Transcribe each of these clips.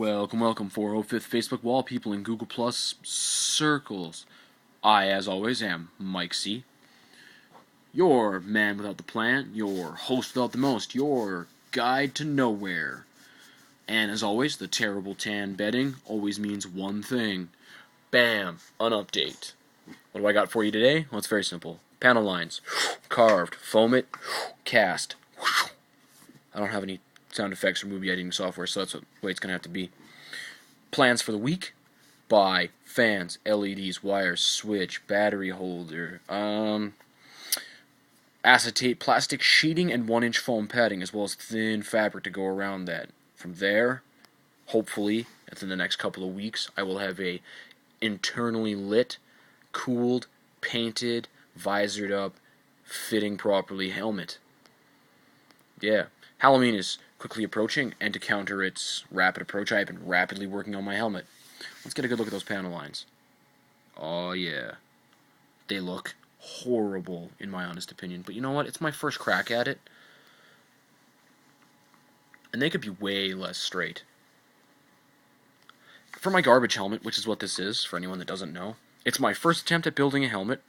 Welcome, 405th Facebook wall people in Google Plus circles. I, as always, am Mike C. Your man without the plan, your host without the most, your guide to nowhere. And as always, the terrible tan bedding always means one thing. Bam! An update. What do I got for you today? Well, it's very simple. Panel lines. Carved. Foam it. Cast. I don't have any sound effects or movie editing software, so that's the way it's going to have to be. Plans for the week: buy fans, LEDs, wires, switch, battery holder, acetate plastic sheeting, and 1-inch foam padding, as well as thin fabric to go around that. From there, hopefully, within the next couple of weeks, I will have a internally lit, cooled, painted, visored up, fitting properly helmet. Yeah. Halloween is quickly approaching, and to counter its rapid approach, I have been rapidly working on my helmet. Let's get a good look at those panel lines. Oh yeah. They look horrible, in my honest opinion. But you know what? It's my first crack at it. And they could be way less straight. For my garbage helmet, which is what this is, for anyone that doesn't know, it's my first attempt at building a helmet.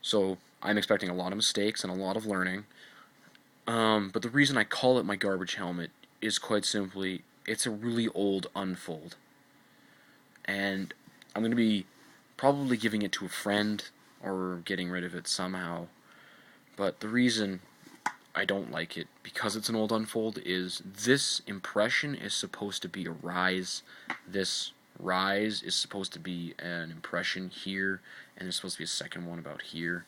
So I'm expecting a lot of mistakes and a lot of learning. But the reason I call it my garbage helmet is quite simply, it's a really old unfold. And I'm going to be probably giving it to a friend or getting rid of it somehow. But the reason I don't like it, because it's an old unfold, is this impression is supposed to be a rise. This rise is supposed to be an impression here, and there's supposed to be a second one about here.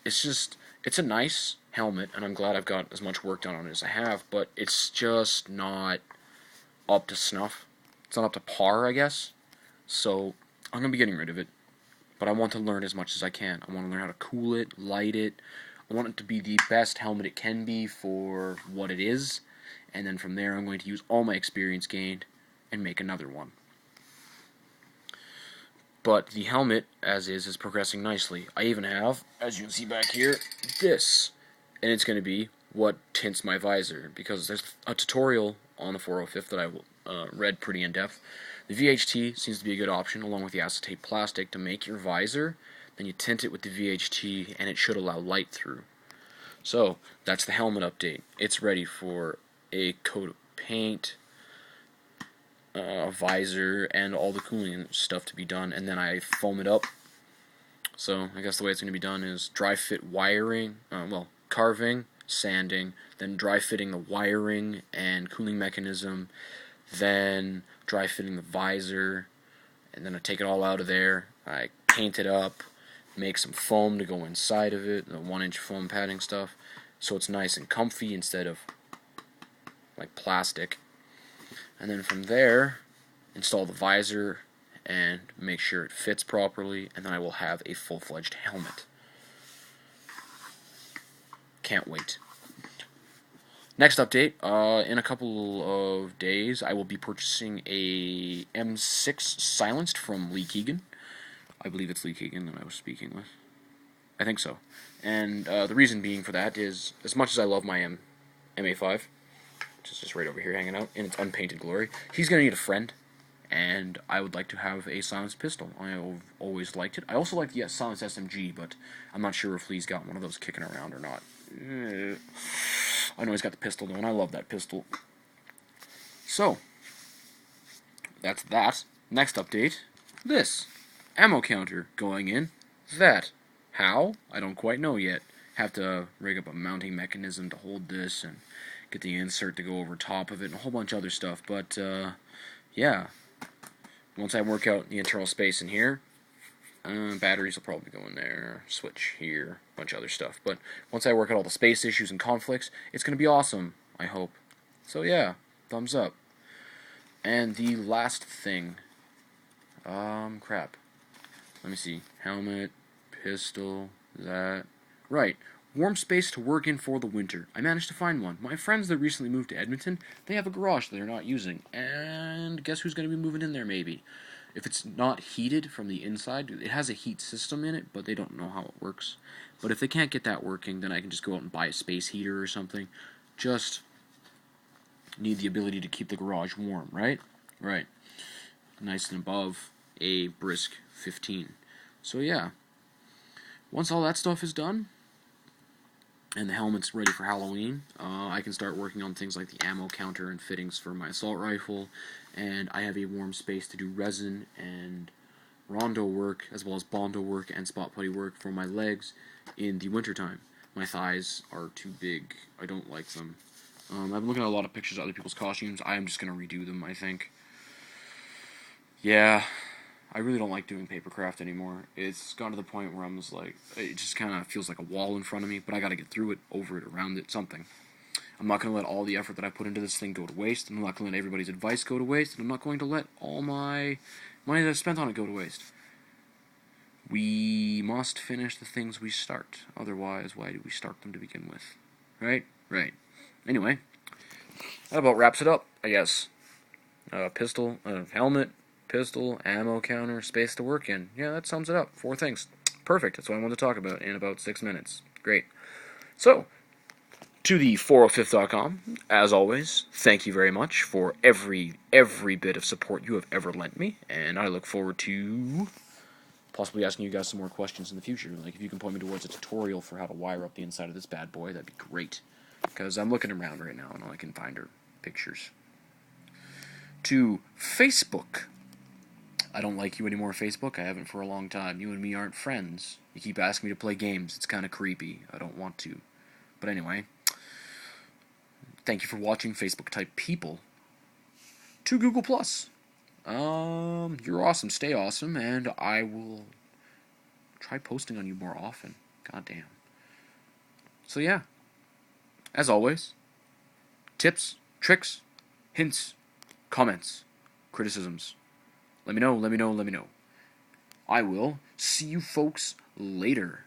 It's a nice helmet, and I'm glad I've got as much work done on it as I have, but it's just not up to snuff. It's not up to par, I guess. So I'm going to be getting rid of it, but I want to learn as much as I can. I want to learn how to cool it, light it. I want it to be the best helmet it can be for what it is, and then from there I'm going to use all my experience gained and make another one. But the helmet, as is progressing nicely. I even have, as you can see back here, this. And it's going to be what tints my visor, because there's a tutorial on the 405th that I read pretty in-depth. The VHT seems to be a good option, along with the acetate plastic, to make your visor. Then you tint it with the VHT, and it should allow light through. So, that's the helmet update. It's ready for a coat of paint, a visor, and all the cooling stuff to be done, and then I foam it up. So I guess the way it's going to be done is dry fit wiring, carving, sanding, then dry fitting the wiring and cooling mechanism, then dry fitting the visor, and then I take it all out of there, I paint it up, make some foam to go inside of it, the 1-inch foam padding stuff, so it's nice and comfy instead of like plastic. And then from there, install the visor and make sure it fits properly, and then I will have a full-fledged helmet. Can't wait. Next update, in a couple of days, I will be purchasing a M6 silenced from Lee Keegan. I believe it's Lee Keegan that I was speaking with. I think so. And the reason being for that is, as much as I love my MA5, which is just right over here hanging out in its unpainted glory, he's going to need a friend, and I would like to have a silenced pistol. I've always liked it. I also like the silenced SMG, but I'm not sure if Lee's got one of those kicking around or not. I know he's got the pistol though, and I love that pistol. So, that's that. Next update, this. Ammo counter going in. That. How? I don't quite know yet. Have to rig up a mounting mechanism to hold this, and get the insert to go over top of it, and a whole bunch of other stuff. But, yeah. Once I work out the internal space in here, batteries will probably go in there, switch here, a bunch of other stuff. But once I work out all the space issues and conflicts, it's going to be awesome, I hope. So yeah, thumbs up. And the last thing, crap. Let me see, helmet, pistol, that, right. Warm space to work in for the winter. I managed to find one. My friends that recently moved to Edmonton, they have a garage that they're not using. And guess who's going to be moving in there, maybe? If it's not heated from the inside, it has a heat system in it, but they don't know how it works. But if they can't get that working, then I can just go out and buy a space heater or something. Just need the ability to keep the garage warm, right? Right. Nice and above a brisk 15. So yeah, once all that stuff is done, and the helmet's ready for Halloween, I can start working on things like the ammo counter and fittings for my assault rifle, and I have a warm space to do resin and rondo work, as well as bondo work and spot putty work for my legs in the wintertime. My thighs are too big. I don't like them. I've been looking at a lot of pictures of other people's costumes. I am just going to redo them, I think. Yeah, I really don't like doing papercraft anymore. It's gone to the point where I'm just like, it just kind of feels like a wall in front of me, but I gotta get through it, over it, around it, something. I'm not going to let all the effort that I put into this thing go to waste. I'm not going to let everybody's advice go to waste, and I'm not going to let all my money that I've spent on it go to waste. We must finish the things we start. Otherwise, why do we start them to begin with? Right? Right. Anyway, that about wraps it up, I guess. Pistol, helmet, pistol, ammo counter, space to work in. Yeah, that sums it up. 4 things. Perfect. That's what I wanted to talk about in about 6 minutes. Great. So, to the 405th.com, as always, thank you very much for every bit of support you have ever lent me, and I look forward to possibly asking you guys some more questions in the future. Like, if you can point me towards a tutorial for how to wire up the inside of this bad boy, that'd be great. Because I'm looking around right now, and all I can find are pictures. To Facebook. I don't like you anymore, Facebook. I haven't for a long time. You and me aren't friends. You keep asking me to play games. It's kind of creepy. I don't want to. But anyway, thank you for watching, Facebook-type people. To Google+. You're awesome. Stay awesome, and I will try posting on you more often. Goddamn. So yeah, as always, tips, tricks, hints, comments, criticisms. Let me know, let me know, let me know. I will see you folks later.